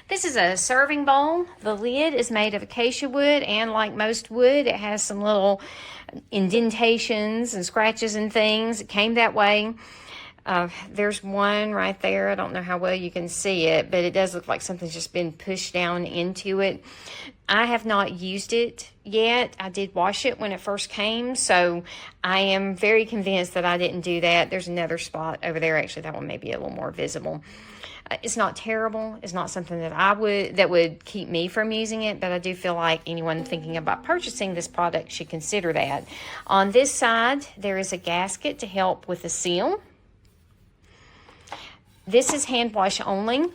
This is a serving bowl. The lid is made of acacia wood, and like most wood, it has some little indentations and scratches and things. It came that way. There's one right there. I don't know how well you can see it, but it does look like something's just been pushed down into it. I have not used it yet. I did wash it when it first came, so I am very convinced that I didn't do that. There's another spot over there. Actually, that one may be a little more visible. It's not terrible. It's not something that would keep me from using it, but I do feel like anyone thinking about purchasing this product should consider that. On this side, there is a gasket to help with the seal. This is hand wash only.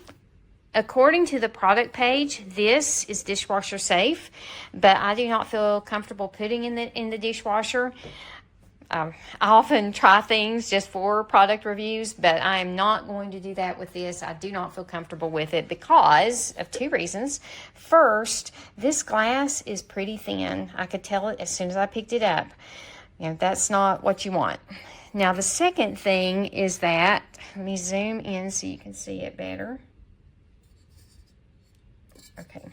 According to the product page, this is dishwasher safe, but I do not feel comfortable putting in the dishwasher. I often try things just for product reviews, but I am not going to do that with this. I do not feel comfortable with it because of two reasons. First, this glass is pretty thin. I could tell it as soon as I picked it up. You know, that's not what you want. Now, the second thing is that, let me zoom in so you can see it better. Okay.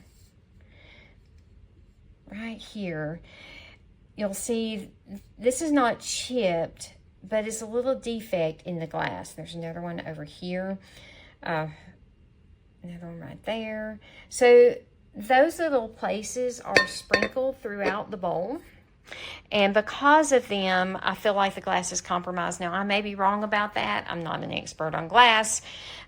Right here, you'll see this is not chipped, but it's a little defect in the glass. There's another one over here. Another one right there. So those little places are sprinkled throughout the bowl. And because of them, I feel like the glass is compromised. Now, I may be wrong about that. I'm not an expert on glass,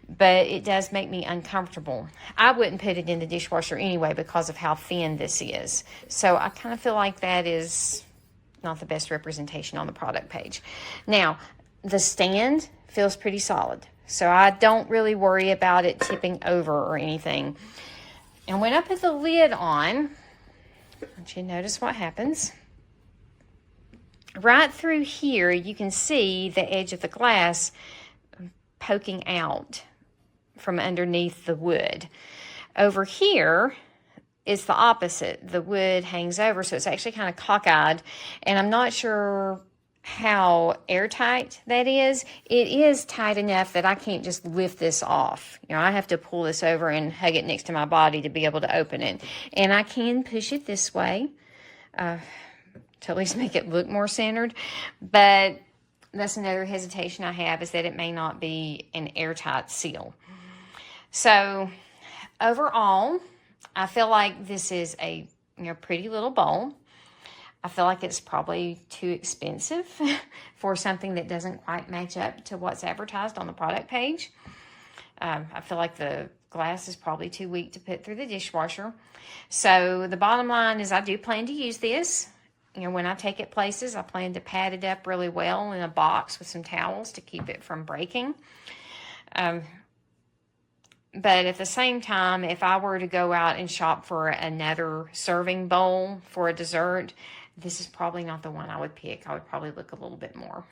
but it does make me uncomfortable. I wouldn't put it in the dishwasher anyway because of how thin this is. So I kind of feel like that is not the best representation on the product page. Now, the stand feels pretty solid, so I don't really worry about it tipping over or anything. And when I put the lid on, I want you to notice what happens. Right through here, you can see the edge of the glass poking out from underneath the wood. Over here, it's the opposite. The wood hangs over, so it's actually kind of cockeyed, and I'm not sure how airtight that is. It is tight enough that I can't just lift this off. You know, I have to pull this over and hug it next to my body to be able to open it. And I can push it this way, to at least make it look more centered, but that's another hesitation I have, is that it may not be an airtight seal. So overall, I feel like this is a pretty little bowl. I feel like it's probably too expensive for something that doesn't quite match up to what's advertised on the product page. I feel like the glass is probably too weak to put through the dishwasher. So the bottom line is I do plan to use this. You know, when I take it places, I plan to pad it up really well in a box with some towels to keep it from breaking. But at the same time, if I were to go out and shop for another serving bowl for a dessert, this is probably not the one I would pick. I would probably look a little bit more.